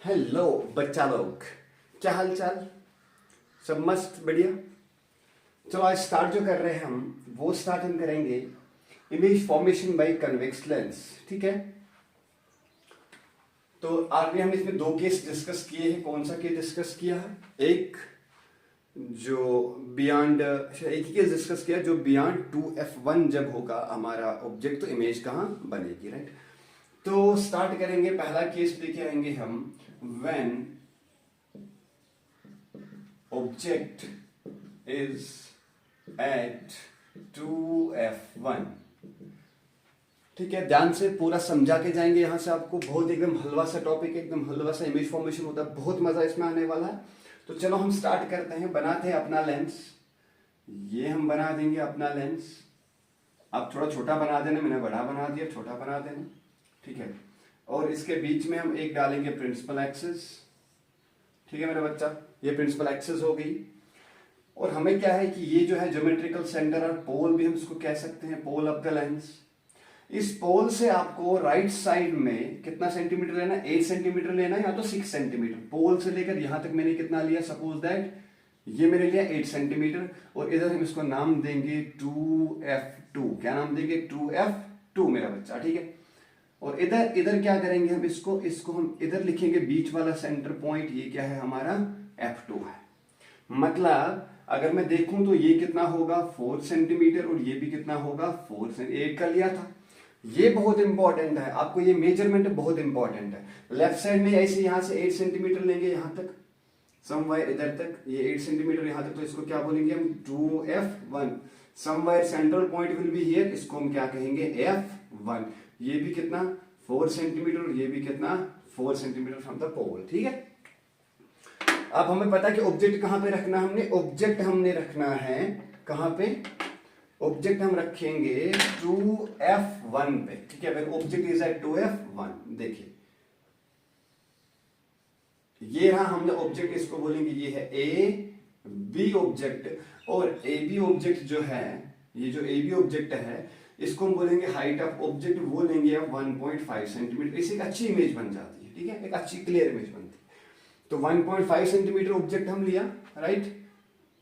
Hello बच्चा लोग, क्या हाल चाल। सब मस्त बढ़िया। चलो आज स्टार्ट जो कर रहे हैं हम वो स्टार्ट हम करेंगे image formation by convex lens. ठीक है, तो आगे हम इसमें दो केस डिस्कस किए हैं। कौन सा केस डिस्कस किया है? एक जो बियॉन्ड, एक ही केस डिस्कस किया जो बियॉन्ड 2f1 जब होगा हमारा ऑब्जेक्ट तो इमेज कहाँ बनेगी, राइट। तो स्टार्ट करेंगे, पहला केस लेके आएंगे हम। When object is at 2f1। ठीक है, ध्यान से पूरा समझा के जाएंगे यहां से। आपको बहुत एकदम हलवा सा टॉपिक, एकदम हलवा सा इमेज फॉर्मेशन होता है, बहुत मजा इसमें आने वाला है। तो चलो हम स्टार्ट करते हैं। बनाते हैं अपना लेंस। ये हम बना देंगे अपना लेंस। आप थोड़ा छोटा बना देना, मैंने बड़ा बना दिया, छोटा बना देना। ठीक है, और इसके बीच में हम एक डालेंगे प्रिंसिपल एक्सिस। ठीक है मेरा बच्चा, ये प्रिंसिपल एक्सिस हो गई। और हमें क्या है कि ये जो है ज्योमेट्रिकल सेंटर और पोल भी हम इसको कह सकते हैं, पोल ऑफ द लेंस। इस पोल से आपको राइट साइड में कितना सेंटीमीटर लेना है? 8 सेंटीमीटर लेना है या तो 6 सेंटीमीटर। पोल से लेकर यहां तक मैंने कितना लिया? सपोज दैट ये मैंने लिया 8 सेंटीमीटर। और इधर हम इसको नाम देंगे 2f2। क्या नाम देंगे? 2f2 मेरा बच्चा। ठीक है, और इधर इधर क्या करेंगे हम? इसको हम इधर लिखेंगे, बीच वाला सेंटर पॉइंट ये क्या है? हमारा f2 है। मतलब अगर मैं देखूं तो ये कितना होगा? 4 सेंटीमीटर, और ये भी कितना होगा? 4 सेंटीमीटर। 8 का लिया था। ये बहुत इंपॉर्टेंट है, आपको ये मेजरमेंट बहुत इंपॉर्टेंट है। लेफ्ट साइड में ऐसे यहां से 8 सेंटीमीटर लेंगे यहां तक, समवायर इधर तक ये 8 सेंटीमीटर यहां तक, तो इसको क्या बोलेंगे हम? 2f1। Somewhere central point will be here, इसको हम क्या कहेंगे? f1। ये भी कितना? 4 सेंटीमीटर, और ये भी कितना? 4 सेंटीमीटर फ्रॉम द पोल। ठीक है, अब हमें पता है कि ऑब्जेक्ट कहां पे रखना है। हमने ऑब्जेक्ट हमने रखना है कहां पे? ऑब्जेक्ट हम रखेंगे 2f1 पे। ठीक है, ऑब्जेक्ट इज एट 2f1। देखिए ये रहा हमने ऑब्जेक्ट, इसको बोलेंगे ये है ए बी ऑब्जेक्ट। और ए बी ऑब्जेक्ट जो है, ये जो ए बी ऑब्जेक्ट है, इसको हम बोलेंगे हाइट ऑफ ऑब्जेक्ट, वो लेंगे हम 1.5 सेंटीमीटर। इससे एक अच्छी इमेज बन जाती है। ठीक है, एक अच्छी क्लियर इमेज बनती है। तो 1.5 सेंटीमीटर ऑब्जेक्ट हम लिया, राइट।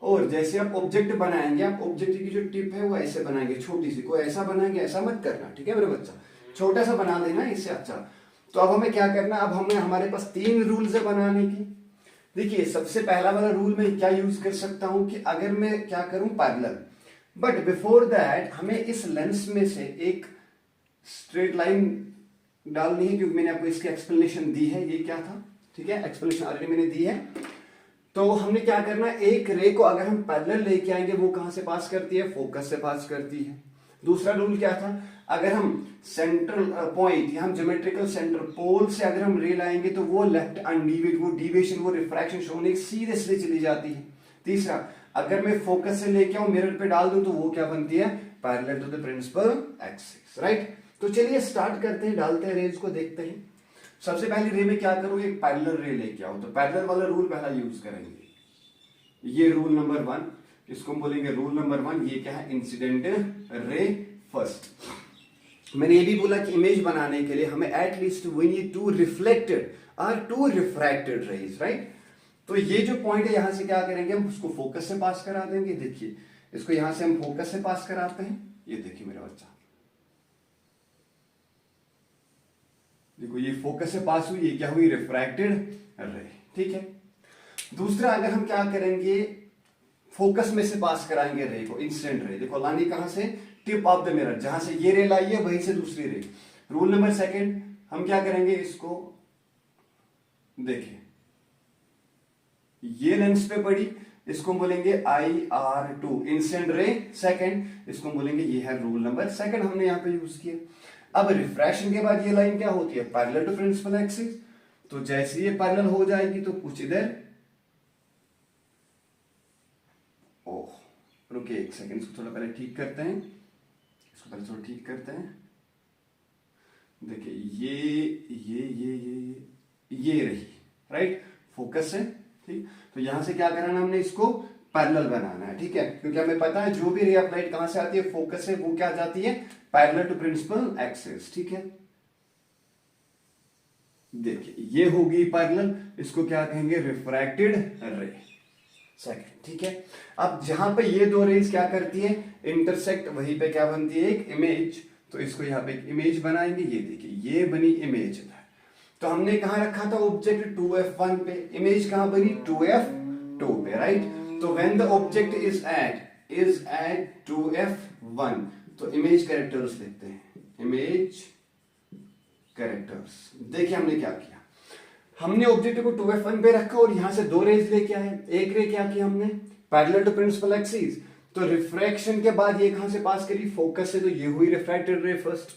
और जैसे आप ऑब्जेक्ट बनाएंगे, आप ऑब्जेक्ट की जो टिप है वो ऐसे बनाएंगे, छोटी सी। कोई ऐसा बनाएंगे, ऐसा मत करना। ठीक है मेरे बच्चा, छोटा सा बना देना, इससे अच्छा। तो अब हमें क्या करना? अब हमें हमारे पास 3 रूल्स है बनाने की। देखिए सबसे पहला वाला रूल में क्या यूज कर सकता हूं कि अगर मैं क्या करूं? पैरेलल। बट बिफोर दैट हमें इस लेंस में से एक स्ट्रेट लाइन डालनी है, क्योंकि मैंने आपको इसकी एक्सप्लेनेशन दी है। ये क्या था? ठीक है, एक्सप्लेनेशन ऑलरेडी मैंने दी है। तो हमने क्या करना है? एक रे को अगर हम पैरेलल लेके आएंगे, वो कहां से पास करती है? फोकस से पास करती है। दूसरा रूल क्या था? अगर हम सेंट्रल पॉइंट या हम ज्योमेट्रिकल सेंटर पोल से अगर हम रे लाएंगे तो वो लेफ्ट अनडिविएट, वो डिविएशन, वो रिफ्रैक्शन होने सीधे सीधे चली जाती है। तीसरा, अगर मैं फोकस से लेके आऊं, मिरर पे डाल दूं, तो वो क्या बनती है? Parallel to the principal axis, right. तो चलिए स्टार्ट करते हैं, डालते हैं रेज को, देखते हैं। सबसे पहली रे में क्या करूं? एक पैरेलल रे लेके आओ। तो पैरेलल वाला रूल पहला यूज करेंगे। ये रूल नंबर 1, इसको हम बोलेंगे रूल नंबर 1। ये क्या है? Incident ray first. मैंने ये भी बोला कि इमेज बनाने के लिए हमें एटलीस्ट वी नीड 2 रिफ्लेक्टेड और 2 रिफ्रैक्टेड रेज, राइट। तो ये जो पॉइंट है, यहां से क्या करेंगे? हम उसको फोकस से पास करा देंगे। देखिए इसको यहां से हम फोकस से पास कराते हैं। ये देखिए मेरा बच्चा, देखो ये फोकस से पास हुई, ये क्या हुई? रिफ्रैक्टेड रे। ठीक है, दूसरा अगर हम क्या करेंगे? फोकस में से पास कराएंगे रे को, इंसिडेंट रे। देखो लानी कहां से? टिप ऑफ द मिरर, जहां से ये रे लाई है वहीं से दूसरी रे। रूल नंबर 2, हम क्या करेंगे? इसको देखिए ये लेंस पे पड़ी, इसको हम बोलेंगे IR2, इंसिडेंट रे सेकंड। इसको हम बोलेंगे, ये है रूल नंबर 2 हमने यहां पे यूज किया। अब रिफ्रैक्शन के बाद ये लाइन क्या होती है? Parallel to principal axis. तो जैसे ये पैरेलल हो जाएगी तो कुछ इधर, ओह रुकिए एक सेकंड, इसको थोड़ा पहले ठीक करते हैं। इसको पहले थोड़ा ठीक करते हैं। देखिए ये रही, राइट, फोकस से। ठीक, तो यहां से क्या कराना हमने? इसको पैरेलल बनाना है। ठीक है, क्योंकि हमें पता है जो भी रे ऑफ लाइट कहां से आती है? फोकस से। वो क्या जाती है? Parallel to principal axis. ठीक है, देखिए ये होगी पैरेलल, इसको क्या कहेंगे, रिफ्रैक्टेड रे। सेकंड, ठीक है। अब जहां पे ये दो रेज क्या करती है, इंटरसेक्ट, वहीं पे क्या बनती है, एक इमेज। तो इसको यहाँ पे एक इमेज बनाएंगे, ये देखिए ये बनी इमेज। तो हमने कहा रखा था ऑब्जेक्ट 2f1 पे, इमेज कहां बनी 2f2 पे, राइट। तो when the object is at 2f1, तो इमेज कैरेक्टर्स लिखते हैं, इमेज कैरेक्टर्स। देखिए हमने क्या किया, हमने ऑब्जेक्ट को 2f1 पे रखा और यहां से दो रेज लेके आए। एक रे क्या किया हमने, पैरेलल टू प्रिंसिपल एक्सिस, तो रिफ्रैक्शन के बाद ये कहां से पास करी, फोकस से, तो ये हुई रिफ्रैक्टेड रे फर्स्ट।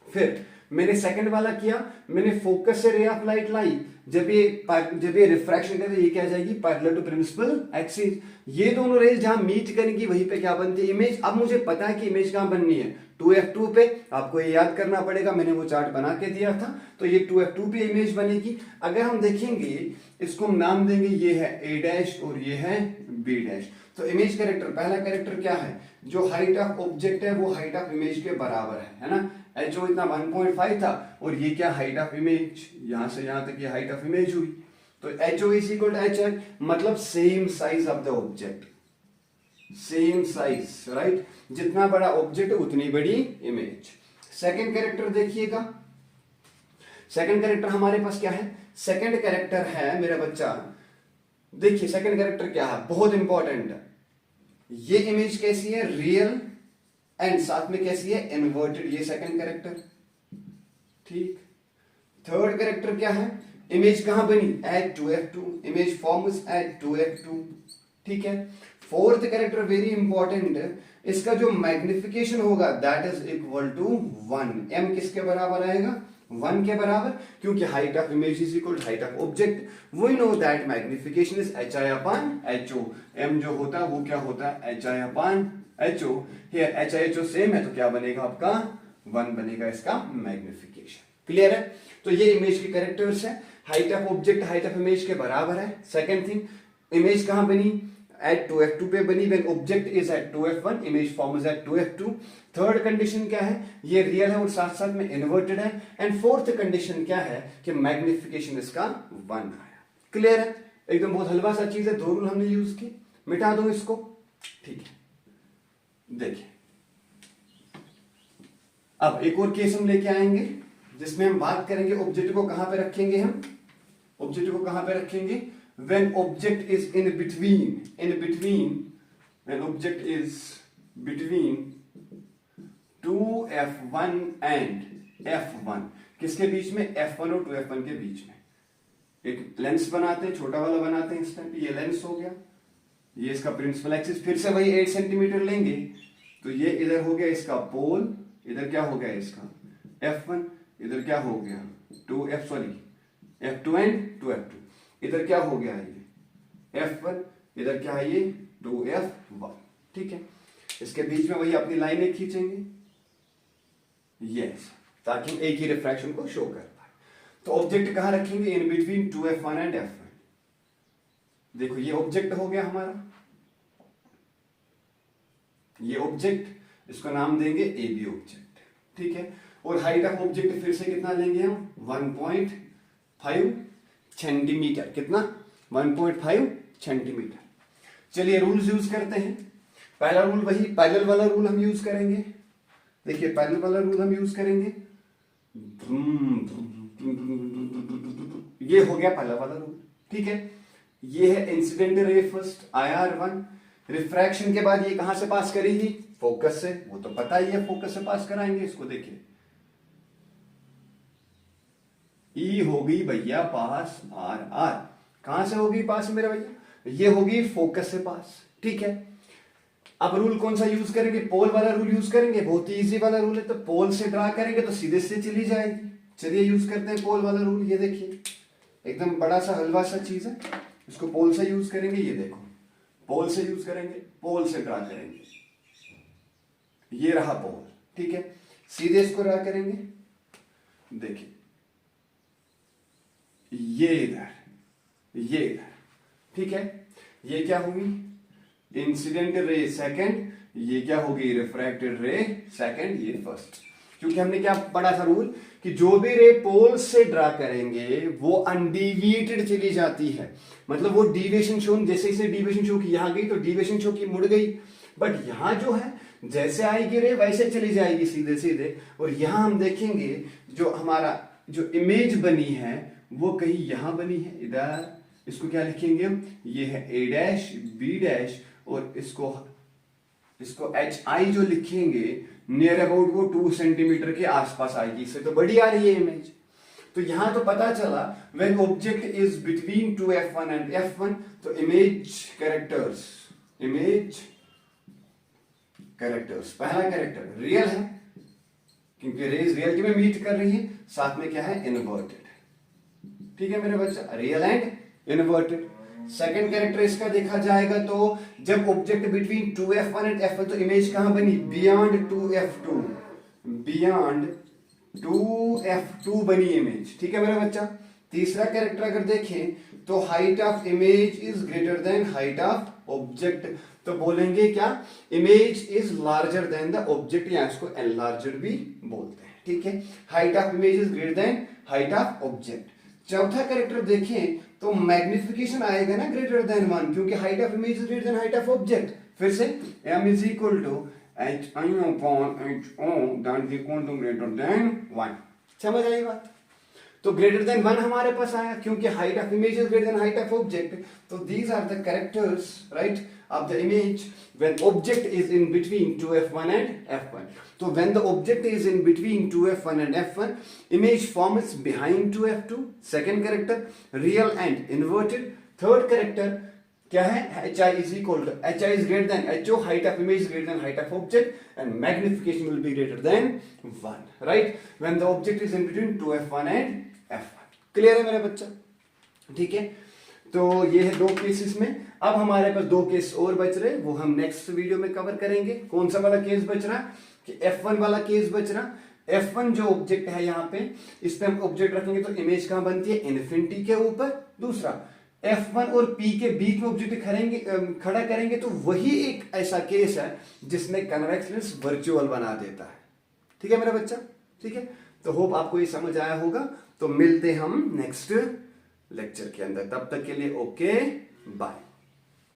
फिर मैंने सेकंड वाला किया, मैंने फोकस से रे ऑफ लाइट लाई, जब ये रिफ्रैक्शन करे, ये क्या जाएगी, पैरेलल टू प्रिंसिपल एक्सिस। ये दोनों रेज जहां मीट करेंगी वहीं पे क्या बनती है, इमेज। अब मुझे पता है कि इमेज कहां बननी है, 2f2 पे। आपको ये याद करना पड़ेगा, मैंने वो चार्ट बना के दिया था। तो ये 2f2 पे इमेज बनेगी। अगर हम देखेंगे, इसको हम नाम देंगे, ये है a डैश और ये है b डैश। तो इमेज कैरेक्टर, पहला कैरेक्टर क्या है, जो हाइट ऑफ ऑब्जेक्ट है वो हाइट ऑफ इमेज के बराबर है ना। एच ओ इतना 1.5 था और ये क्या, हाइट ऑफ इमेज, यहां से यहां तक ये हाइट ऑफ इमेज हुई। तो H O is equal to H I, मतलब same size of the object, same size, right. जितना बड़ा ऑब्जेक्ट उतनी बड़ी इमेज। सेकंड कैरेक्टर देखिएगा, सेकंड कैरेक्टर हमारे पास क्या है, सेकंड कैरेक्टर है मेरा बच्चा, देखिए सेकंड कैरेक्टर क्या है, बहुत इंपॉर्टेंट है। ये इमेज कैसी है, रियल, एंड साथ में कैसी है, इन्वर्टेड, ये सेकंड कैरेक्टर, ठीक। थर्ड कैरेक्टर क्या है, इमेज कहां बनी, eight 2f2, image forms eight 2f2, ठीक है। फोर्थ कैरेक्टर वेरी इंपॉर्टेंट, इसका जो मैग्निफिकेशन होगा that is equal to 1, m किसके बराबर आएगा, 1 के बराबर, क्योंकि height of image is equal height of object. We know that magnification is H I upon H O, M जो होता है वो क्या होता है, H I upon H O. Here H I H O same है, तो क्या बनेगा आपका, 1 बनेगा इसका मैग्निफिकेशन। क्लियर है। तो ये इमेज के कैरेक्टर्स है, height of object height of image के बराबर है। सेकंड थिंग, इमेज कहां बनी, एट 2f2 पे बनी, when object is at 2f1, image form is at 2f2। Third condition क्या है, ये रियल है और साथ साथ में इन्वर्टेड है। एंड फोर्थ कंडीशन क्या है कि मैग्निफिकेशन इसका 1 आया। क्लियर है, एकदम बहुत हलवा सा चीज है, दो रूल हमने यूज की, मिटा दो इसको, ठीक है। देखिए अब एक और केस हम लेके आएंगे जिसमें हम बात करेंगे ऑब्जेक्ट को कहां पे रखेंगे, हम ऑब्जेक्ट को कहां पे रखेंगे, when object is in between when object is between 2f1 and f1, किसके बीच में, f1 और 2f1 के बीच में एक लेंस बनाते हैं, छोटा वाला बनाते हैं। इस टाइम पे ये लेंस हो गया, ये इसका प्रिंसिपल एक्सिस, फिर से वही 8 सेंटीमीटर लेंगे, तो ये इधर हो गया इसका पोल, इधर क्या हो गया इसका f1, इधर क्या हो गया f2 एंड 2f2, इधर क्या हो गया ये f1, इधर क्या है ये 2f1, ठीक है। इसके बीच में वही अपनी लाइनें खींचेंगे, यस, ताकि हम एक ही रिफ्रैक्शन को शो कर पाए। तो ऑब्जेक्ट कहां रखेंगे, in between 2f1 and f1। देखो ये ऑब्जेक्ट हो गया हमारा, ये ऑब्जेक्ट, इसको नाम देंगे ए बी ऑब्जेक्ट, ठीक है। और हाइट ऑफ ऑब्जेक्ट फिर से कितना लेंगे हम, 1.5 सेंटीमीटर, कितना 1.5 सेंटीमीटर। चलिए रूल्स यूज करते हैं। पहला रूल वही पैरेलल वाला रूल हम यूज करेंगे। देखिए पैरेलल वाला रूल हम यूज करेंगे, ये हो गया पहला वाला रूल, ठीक है। ये है incident ray first IR1, refraction के बाद ये कहां से पास करेगी, फोकस से, वो तो पता ही है, फोकस से पास कराएंगे इसको। देखिए ई होगी भैया पास RR, कहां से होगी पास मेरे भैया, ये होगी फोकस से पास, ठीक है। अब रूल कौन सा यूज करेंगे, पोल वाला रूल यूज करेंगे, बहुत ही इजी वाला रूल है। तो पोल से ड्रा करेंगे तो सीधे से चली जाएगी। चलिए यूज करते हैं पोल वाला रूल। ये देखिए एकदम बड़ा सा हलवा सा चीज है, इसको पोल से यूज करेंगे। ये देखो पोल से यूज करेंगे, पोल से ड्रा करेंगे, ये रहा पोल, ठीक है। सीधे इसको ड्रा करेंगे, देखिए ये इधर, ये इधर, ठीक है। ये क्या होगी, इंसिडेंट रे सेकंड, ये क्या होगी, रिफ्रैक्टेड रे सेकंड, ये फर्स्ट। क्योंकि हमने क्या पढ़ा था रूल कि जो भी रे पोल से ड्रा करेंगे वो अनडिविएटेड चली जाती है, मतलब वो डिविएशन शो, जैसे इसे डिविएशन शो की यहां गई तो डिविएशन शो की मुड़ गई, बट यहां जो है जैसे आएगी रे वैसे चली जाएगी सीधे सीधे। और यहां हम देखेंगे जो हमारा जो इमेज बनी है वो कहीं यहां बनी है, इधर, इसको क्या लिखेंगे हम, ये है ए डैश बी डैश, और इसको एच आई जो लिखेंगे नियर अबाउट वो 2 सेंटीमीटर के आसपास आएगी, इससे तो बड़ी आ रही है इमेज। तो यहां तो पता चला when object is between 2f1 and f1, तो इमेज कैरेक्टर्स पहला कैरेक्टर रियल है क्योंकि रेज रियलिटी में मीट कर रही है, साथ में क्या है इनवर्टेड, ठीक है मेरे बच्चा, real and inverted. Second character इसका देखा जाएगा तो जब object between 2f1 and f1, तो इमेज कहां बनी, बियॉन्ड 2f2 बनी इमेज, ठीक है मेरा बच्चा। तीसरा कैरेक्टर अगर देखें तो height of image is greater than height of object, तो बोलेंगे क्या, image is larger than the object, या इसको एनलार्जर भी बोलते हैं, ठीक है। Height of image is greater than height of object. चौथा कैरेक्टर देखें तो मैग्निफिकेशन आएगा ना ग्रेटर देन 1, क्योंकि height of image is greater than height of object. फिर से m is equal to H I upon H O that is equal to greater than 1, समझ आई बात। तो ग्रेटर देन 1 हमारे पास आया क्योंकि height of image is greater than height of object. तो these are the characters right of the image when object is in between 2f1 and f1. So when the object is in between 2f1 and f1, image forms behind 2f2. Second character real and inverted. Third character क्या है, hi is equal to hi is greater than ho, height of image is greater than height of object and magnification will be greater than 1, right, when the object is in between 2f1 and f1. Clear है मेरा बच्चा, ठीक है। तो ये है 2 cases में। अब हमारे पास 2 केस और बच रहे, वो हम नेक्स्ट वीडियो में कवर करेंगे। कौन सा वाला केस बच रहा कि f1 वाला केस बच रहा। f1 जो ऑब्जेक्ट है यहाँ पे, इस पे हम ऑब्जेक्ट रखेंगे तो इमेज कहां बनती है, इन्फिनिटी के ऊपर। दूसरा f1 और p के बीच में ऑब्जेक्ट खड़ा करेंगे तो वही एक ऐसा केस है जिसमें कन्वेक्स लेंस वर्चुअल बना देता है, ठीक है मेरा बच्चा, ठीक है। तो होप आपको ये समझ आया होगा। तो मिलते हम नेक्स्ट लेक्चर के अंदर, तब तक के लिए ओके बाय।